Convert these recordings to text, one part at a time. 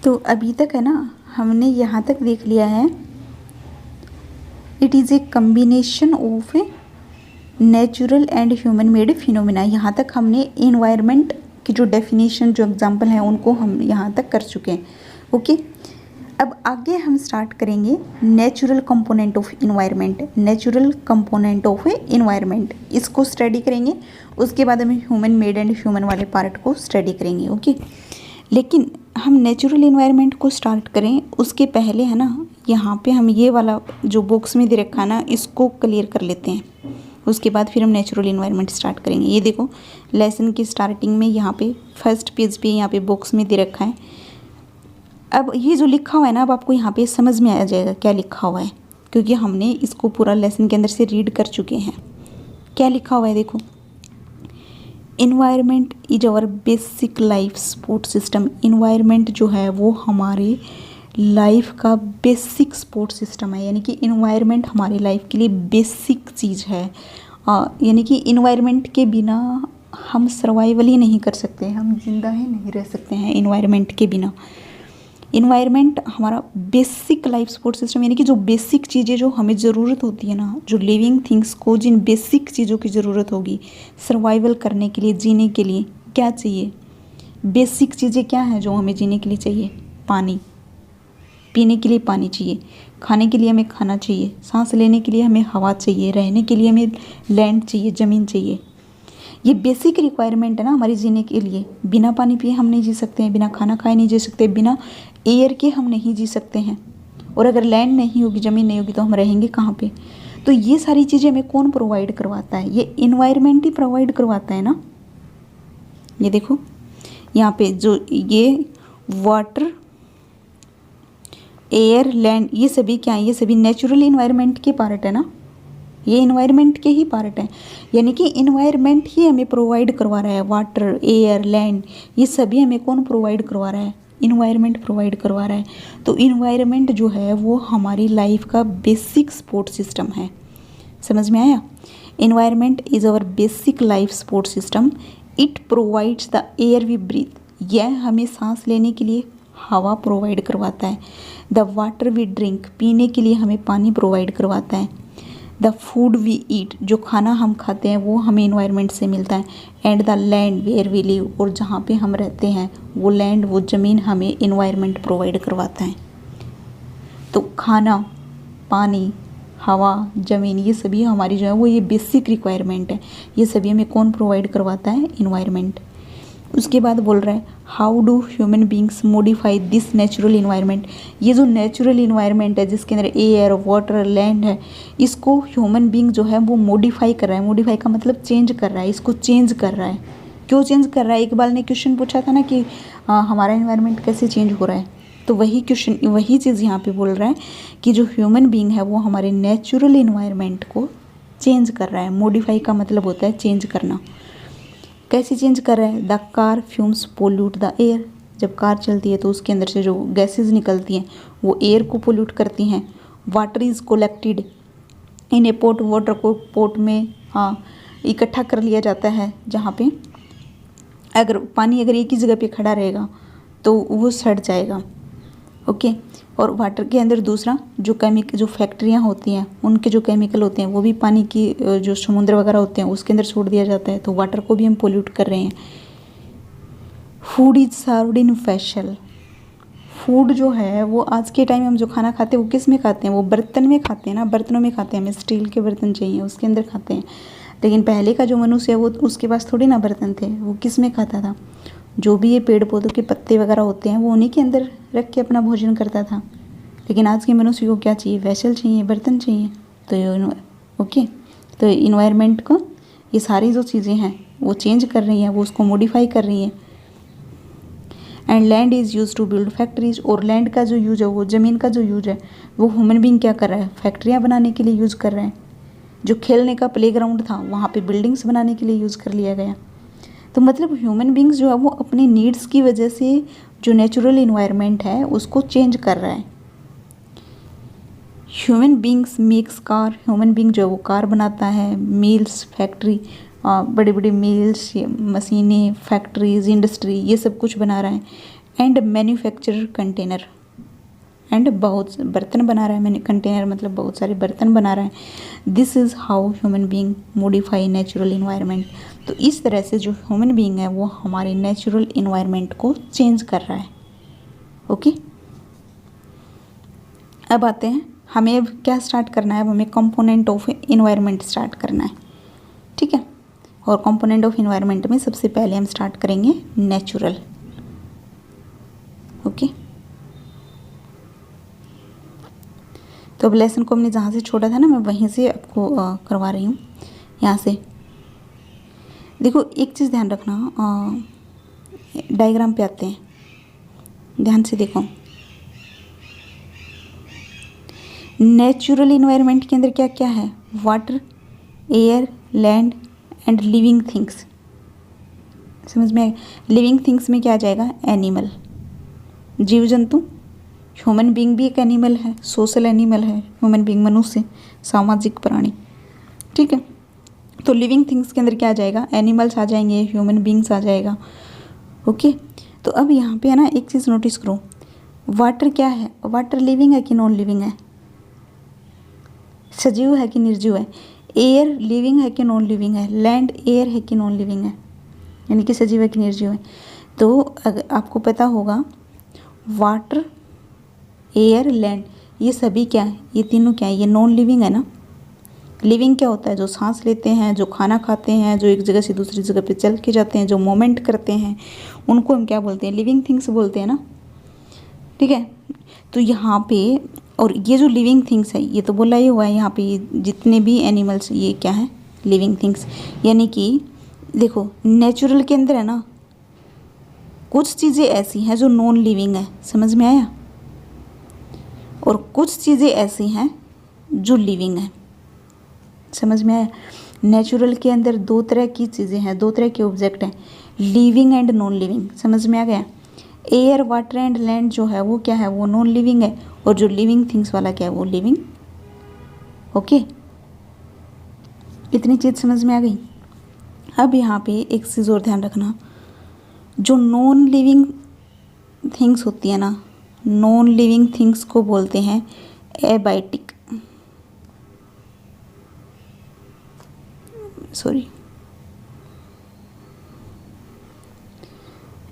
तो अभी तक है ना, हमने यहाँ तक देख लिया है, it is a combination of natural and human made phenomena. यहाँ तक हमने इन्वायरमेंट की जो डेफिनेशन, जो एग्जांपल हैं, उनको हम यहाँ तक कर चुके हैं। ओके, अब आगे हम स्टार्ट करेंगे natural component of environment. Natural component of environment, इसको स्टडी करेंगे। उसके बाद हम ह्यूमन मेड एंड ह्यूमन वाले पार्ट को स्टडी करेंगे। ओके, लेकिन हम नेचुरल इन्वायरमेंट को स्टार्ट करें उसके पहले है ना, यहाँ पे हम ये वाला जो बॉक्स में दे रखा है ना, इसको क्लियर कर लेते हैं। उसके बाद फिर हम नेचुरल इन्वायरमेंट स्टार्ट करेंगे। ये देखो, लेसन की स्टार्टिंग में यहाँ पे फर्स्ट पेज पे यहाँ पे बॉक्स में दे रखा है। अब ये जो लिखा हुआ है ना, अब आपको यहाँ पे समझ में आ जाएगा क्या लिखा हुआ है, क्योंकि हमने इसको पूरा लेसन के अंदर से रीड कर चुके हैं। क्या लिखा हुआ है देखो, environment is our basic life support system. Environment जो है वो हमारे लाइफ का बेसिक सपोर्ट सिस्टम है, यानी कि इन्वायरमेंट हमारी लाइफ के लिए बेसिक चीज़ है। यानी कि इन्वायरमेंट के बिना हम सर्वाइवल ही नहीं कर सकते, हम जिंदा ही नहीं रह सकते हैं इन्वायरमेंट के बिना। इन्वायरमेंट हमारा बेसिक लाइफ सपोर्ट सिस्टम, यानी कि जो बेसिक चीज़ें जो हमें ज़रूरत होती है ना, जो लिविंग थिंग्स को जिन बेसिक चीज़ों की ज़रूरत होगी सर्वाइवल करने के लिए, जीने के लिए क्या चाहिए, बेसिक चीज़ें क्या हैं जो हमें जीने के लिए चाहिए? पानी, पीने के लिए पानी चाहिए, खाने के लिए हमें खाना चाहिए, सांस लेने के लिए हमें हवा चाहिए, रहने के लिए हमें लैंड चाहिए, ज़मीन चाहिए। ये बेसिक रिक्वायरमेंट है ना हमारी जीने के लिए। बिना पानी पिए हम नहीं जी सकते हैं, बिना खाना खाए नहीं जी सकते, बिना एयर के हम नहीं जी सकते हैं। और अगर लैंड नहीं होगी, ज़मीन नहीं होगी, तो हम रहेंगे कहाँ पे? तो ये सारी चीज़ें हमें कौन प्रोवाइड करवाता है? ये इन्वायरमेंट ही प्रोवाइड करवाता है ना। ये देखो यहाँ पे जो ये वाटर, एयर, लैंड, ये सभी क्या है? ये सभी नेचुरल इन्वायरमेंट के पार्ट है ना, ये इन्वायरमेंट के ही पार्ट हैं। यानी कि इन्वायरमेंट ही हमें प्रोवाइड करवा रहा है। वाटर, एयर, लैंड, ये सभी हमें कौन प्रोवाइड करवा रहा है? इन्वायरमेंट प्रोवाइड करवा रहा है। तो इन्वायरमेंट जो है वो हमारी लाइफ का बेसिक सपोर्ट सिस्टम है। समझ में आया? Environment is our basic life support system. It provides the air we breathe. यह हमें सांस लेने के लिए हवा प्रोवाइड करवाता है। द वाटर वी ड्रिंक, पीने के लिए हमें पानी प्रोवाइड करवाता है। द फूड वी ईट, जो खाना हम खाते हैं वो हमें इन्वायरमेंट से मिलता है। And the land where we live, और जहाँ पे हम रहते हैं वो लैंड, वो ज़मीन हमें इन्वायरमेंट प्रोवाइड करवाता है। तो खाना, पानी, हवा, ज़मीन, ये सभी हमारी जो है वो ये बेसिक रिक्वायरमेंट है। ये सभी हमें कौन प्रोवाइड करवाता है? इन्वायरमेंट। उसके बाद बोल रहा है how do human beings modify this natural environment. ये जो नेचुरल इन्वायरमेंट है जिसके अंदर एयर, वाटर, लैंड है, इसको ह्यूमन बींग जो है वो मॉडिफाई कर रहा है। मॉडिफाई का मतलब चेंज कर रहा है, इसको चेंज कर रहा है। क्यों चेंज कर रहा है? इकबाल ने क्वेश्चन पूछा था ना कि हमारा इन्वायरमेंट कैसे चेंज हो रहा है, तो वही क्वेश्चन, वही चीज़ यहाँ पे बोल रहा है कि जो ह्यूमन बींग है वो हमारे नेचुरल इन्वायरमेंट को चेंज कर रहा है। मॉडिफाई का मतलब होता है चेंज करना। कैसे चेंज कर रहा है? The car fumes pollute the air. जब कार चलती है तो उसके अंदर से जो गैसेस निकलती हैं वो एयर को पोल्यूट करती हैं। Water is collected in a pot, water को पोट में इकट्ठा कर लिया जाता है, जहाँ पे अगर पानी अगर एक ही जगह पे खड़ा रहेगा तो वो सड़ जाएगा। ओके, और वाटर के अंदर दूसरा जो जो फैक्ट्रियाँ होती हैं उनके जो केमिकल होते हैं वो भी पानी की जो समुद्र वगैरह होते हैं उसके अंदर छोड़ दिया जाता है, तो वाटर को भी हम पोल्यूट कर रहे हैं। Food is served in vessel. Food जो है वो आज के टाइम में हम जो खाना खाते हैं वो किस में खाते हैं? वो बर्तन में खाते हैं ना, बर्तनों में खाते हैं। हमें स्टील के बर्तन चाहिए, उसके अंदर खाते हैं। लेकिन पहले का जो मनुष्य है वो उसके पास थोड़ी ना बर्तन थे, वो किस में खाता था? जो भी ये पेड़ पौधों के पत्ते वगैरह होते हैं वो उन्हीं के अंदर रख के अपना भोजन करता था। लेकिन आज के मनुष्य को क्या चाहिए? वेसल चाहिए, बर्तन चाहिए। तो ओके, तो इन्वायरमेंट को ये सारी जो चीज़ें हैं वो चेंज कर रही हैं, वो उसको मॉडिफाई कर रही हैं। And land is use to build factories, और लैंड का जो यूज है, वो ज़मीन का जो यूज है, वो ह्यूमन बींग क्या कर रहा है? फैक्ट्रियाँ बनाने के लिए यूज़ कर रहे हैं। जो खेलने का प्लेग्राउंड था वहाँ पे बिल्डिंग्स बनाने के लिए यूज़ कर लिया गया। तो मतलब ह्यूमन बींग्स जो है वो अपनी नीड्स की वजह से जो नेचुरल इन्वायरमेंट है उसको चेंज कर रहा है। Human beings makes car, human being जो है वो कार बनाता है। मिल्स, फैक्ट्री, बड़े बड़े मिल्स, मशीनें, फैक्ट्रीज, इंडस्ट्री, ये सब कुछ बना रहा है। एंड मैन्युफैक्चर कंटेनर, एंड बहुत बर्तन बना रहा है, मैंने कंटेनर मतलब बहुत सारे बर्तन बना रहा है। This is how human being modify natural environment. तो इस तरह से जो ह्यूमन बीइंग है वो हमारे नेचुरल इन्वायरमेंट को चेंज कर रहा है। ओके, अब आते हैं हमें अब क्या स्टार्ट करना है, अब हमें कंपोनेंट ऑफ इन्वायरमेंट स्टार्ट करना है। ठीक है, और कंपोनेंट ऑफ इन्वायरमेंट में सबसे पहले हम स्टार्ट करेंगे नेचुरल। ओके, तो अब लेसन को हमने जहाँ से छोड़ा था ना, मैं वहीं से आपको करवा रही हूँ। यहाँ से देखो, एक चीज़ ध्यान रखना, डायग्राम पे आते हैं, ध्यान से देखो। नेचुरल इन्वायरमेंट के अंदर क्या क्या है? Water, air, land and living things. समझ में? लिविंग थिंग्स में क्या आ जाएगा? एनिमल, जीव जंतु। ह्यूमन बीइंग भी एक एनिमल है, सोशल एनिमल है ह्यूमन बीइंग, मनुष्य, सामाजिक प्राणी। ठीक है, तो लिविंग थिंग्स के अंदर क्या आ जाएगा? एनिमल्स आ जाएंगे, ह्यूमन बीइंग्स आ जाएगा। ओके, तो अब यहाँ पे है ना, एक चीज़ नोटिस करो, वाटर क्या है? वाटर लिविंग है कि नॉन लिविंग है? सजीव है कि निर्जीव है? एयर लिविंग है कि नॉन लिविंग है? लैंड एयर है कि नॉन लिविंग है, यानी कि सजीव है कि निर्जीव है? तो अगर आपको पता होगा, वाटर, एयर, लैंड, ये सभी क्या है? ये तीनों क्या है? ये नॉन लिविंग है ना। लिविंग क्या होता है? जो सांस लेते हैं, जो खाना खाते हैं, जो एक जगह से दूसरी जगह पे चल के जाते हैं, जो मोमेंट करते हैं, उनको हम क्या बोलते हैं? लिविंग थिंग्स बोलते हैं ना। ठीक है, तो यहाँ पे, और ये जो लिविंग थिंग्स है, ये तो बोला ही हुआ है यहाँ पे, जितने भी एनिमल्स, ये क्या है? Living things. यानी कि देखो, नेचुरल के अंदर है ना, कुछ चीज़ें ऐसी हैं जो नॉन लिविंग है, समझ में आया? और कुछ चीज़ें ऐसी हैं जो लिविंग है, समझ में आया? नेचुरल के अंदर दो तरह की चीज़ें हैं, दो तरह के ऑब्जेक्ट हैं, लिविंग एंड नॉन लिविंग। समझ में आ गया? एयर, वाटर एंड लैंड जो है वो क्या है? वो नॉन लिविंग है, और जो लिविंग थिंग्स वाला क्या है? वो लिविंग। ओके, इतनी चीज़ समझ में आ गई। अब यहाँ पे एक चीज़ और ध्यान रखना, जो नॉन लिविंग थिंग्स होती है ना, नॉन लिविंग थिंग्स को बोलते हैं abiotic. Sorry,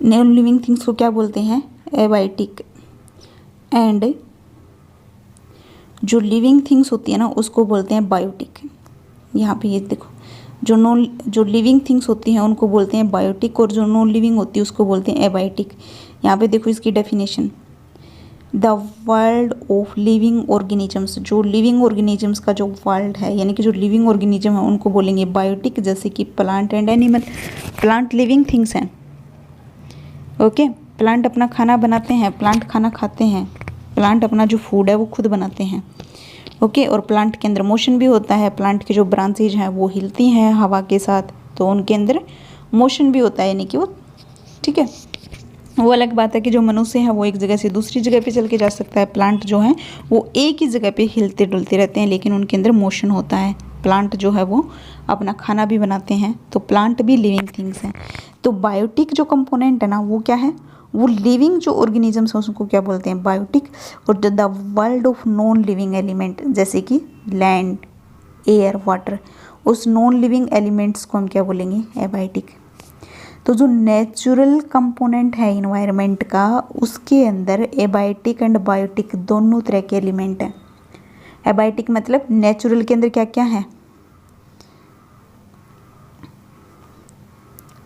non living things को क्या बोलते हैं? एबायोटिक। एंड जो लिविंग थिंग्स होती है ना, उसको बोलते हैं बायोटिक। यहाँ पे ये देखो, जो लिविंग थिंग्स होती हैं उनको बोलते हैं बायोटिक, और जो नॉन लिविंग होती है उसको बोलते हैं एबायोटिक। यहाँ पे देखो इसकी definition, the world of living organisms. जो लिविंग ऑर्गेनिजम्स का जो वर्ल्ड है, यानी कि जो लिविंग ऑर्गेनिज्म है, उनको बोलेंगे बायोटिक, जैसे कि plant and animal. Plant living things हैं। ओके, प्लांट अपना खाना बनाते हैं, प्लांट खाना खाते हैं, प्लांट अपना जो फूड है वो खुद बनाते हैं। ओके, और प्लांट के अंदर मोशन भी होता है, प्लांट के जो ब्रांचेज हैं वो हिलती हैं हवा के साथ, तो उनके अंदर मोशन भी होता है, यानी कि वो, ठीक है। वो अलग बात है कि जो मनुष्य है वो एक जगह से दूसरी जगह पे चल के जा सकता है, प्लांट जो है वो एक ही जगह पे हिलते डुलते रहते हैं, लेकिन उनके अंदर मोशन होता है। प्लांट जो है वो अपना खाना भी बनाते हैं, तो प्लांट भी लिविंग थिंग्स हैं। तो बायोटिक जो कंपोनेंट है ना, वो क्या है? वो लिविंग जो ऑर्गेनिजम्स हैं उसको क्या बोलते हैं? बायोटिक। और the world of non living element, जैसे कि लैंड, एयर, वाटर, उस नॉन लिविंग एलिमेंट्स को हम क्या बोलेंगे? एबायोटिक। तो जो नेचुरल कंपोनेंट है इन्वायरमेंट का, उसके अंदर एबायोटिक एंड बायोटिक दोनों तरह के एलिमेंट हैं। एबायोटिक मतलब नेचुरल के अंदर क्या क्या है?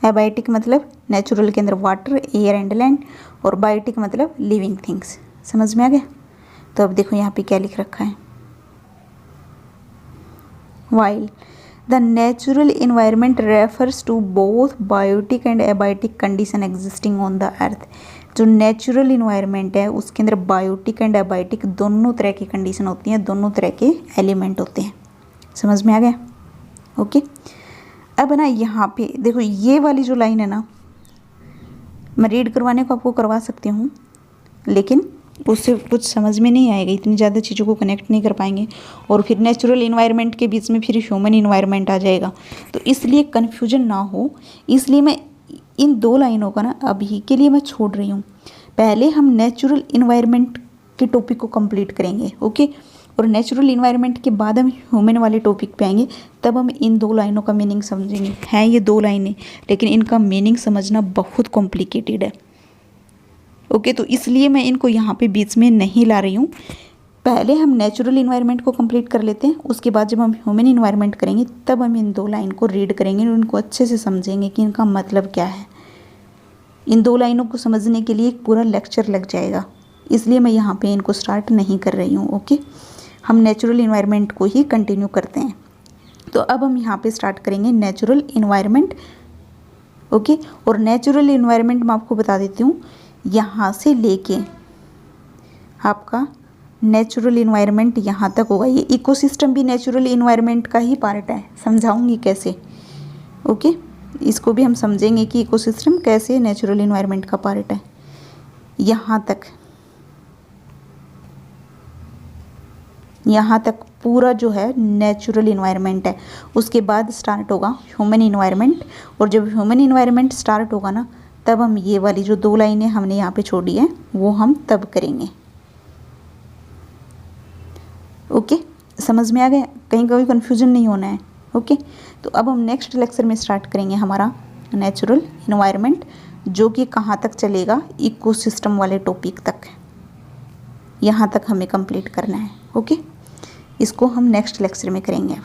एबायोटिक मतलब नेचुरल के अंदर वाटर, एयर एंड लैंड, और बायोटिक मतलब लिविंग थिंग्स। समझ में आ गया? तो अब देखो यहाँ पे क्या लिख रखा है, while the natural environment refers to both biotic and abiotic condition existing on the earth. जो नेचुरल इन्वायरमेंट है उसके अंदर बायोटिक एंड एबायोटिक दोनों तरह की कंडीशन होती हैं, दोनों तरह के एलिमेंट होते हैं। समझ में आ गया? ओके, अब ना यहाँ पे देखो, ये वाली जो लाइन है ना, मैं रीड करवाने को आपको करवा सकती हूँ, लेकिन उससे कुछ समझ में नहीं आएगा, इतनी ज़्यादा चीज़ों को कनेक्ट नहीं कर पाएंगे, और फिर नेचुरल इन्वायरमेंट के बीच में फिर ह्यूमन इन्वायरमेंट आ जाएगा, तो इसलिए कन्फ्यूजन ना हो, इसलिए मैं इन दो लाइनों का ना अभी के लिए मैं छोड़ रही हूँ। पहले हम नेचुरल इन्वायरमेंट के टॉपिक को कंप्लीट करेंगे, ओके। और नेचुरल इन्वायरमेंट के बाद हम ह्यूमन वाले टॉपिक पे आएंगे, तब हम इन 2 लाइनों का मीनिंग समझेंगे। हैं ये 2 लाइनें, लेकिन इनका मीनिंग समझना बहुत कॉम्प्लिकेटेड है, ओके। तो इसलिए मैं इनको यहाँ पे बीच में नहीं ला रही हूँ। पहले हम नेचुरल इन्वायरमेंट को कंप्लीट कर लेते हैं, उसके बाद जब हम ह्यूमन इन्वायरमेंट करेंगे तब हम इन 2 लाइन को रीड करेंगे और इनको अच्छे से समझेंगे कि इनका मतलब क्या है। इन 2 लाइनों को समझने के लिए एक पूरा लेक्चर लग जाएगा, इसलिए मैं यहाँ पे इनको स्टार्ट नहीं कर रही हूँ, ओके। हम नेचुरल इन्वायरमेंट को ही कंटिन्यू करते हैं। तो अब हम यहाँ पे स्टार्ट करेंगे नेचुरल इन्वायरमेंट, ओके। और नेचुरल इन्वायरमेंट मैं आपको बता देती हूँ, यहाँ से लेके आपका नेचुरल इन्वायरमेंट यहाँ तक होगा। ये इकोसिस्टम भी नेचुरल इन्वायरमेंट का ही पार्ट है, समझाऊंगी कैसे, ओके। इसको भी हम समझेंगे कि इकोसिस्टम कैसे नेचुरल इन्वायरमेंट का पार्ट है। यहाँ तक पूरा जो है नेचुरल इन्वायरमेंट है। उसके बाद स्टार्ट होगा ह्यूमन इन्वायरमेंट, और जब ह्यूमन इन्वायरमेंट स्टार्ट होगा ना, तब हम ये वाली जो 2 लाइनें हमने यहाँ पे छोड़ी है वो हम तब करेंगे, ओके। समझ में आ गया? कहीं कोई कन्फ्यूजन नहीं होना है, ओके। तो अब हम नेक्स्ट लेक्चर में स्टार्ट करेंगे हमारा नेचुरल इन्वायरमेंट, जो कि कहाँ तक चलेगा, इकोसिस्टम वाले टॉपिक तक। यहाँ तक हमें कंप्लीट करना है, ओके। इसको हम नेक्स्ट लेक्चर में करेंगे अब।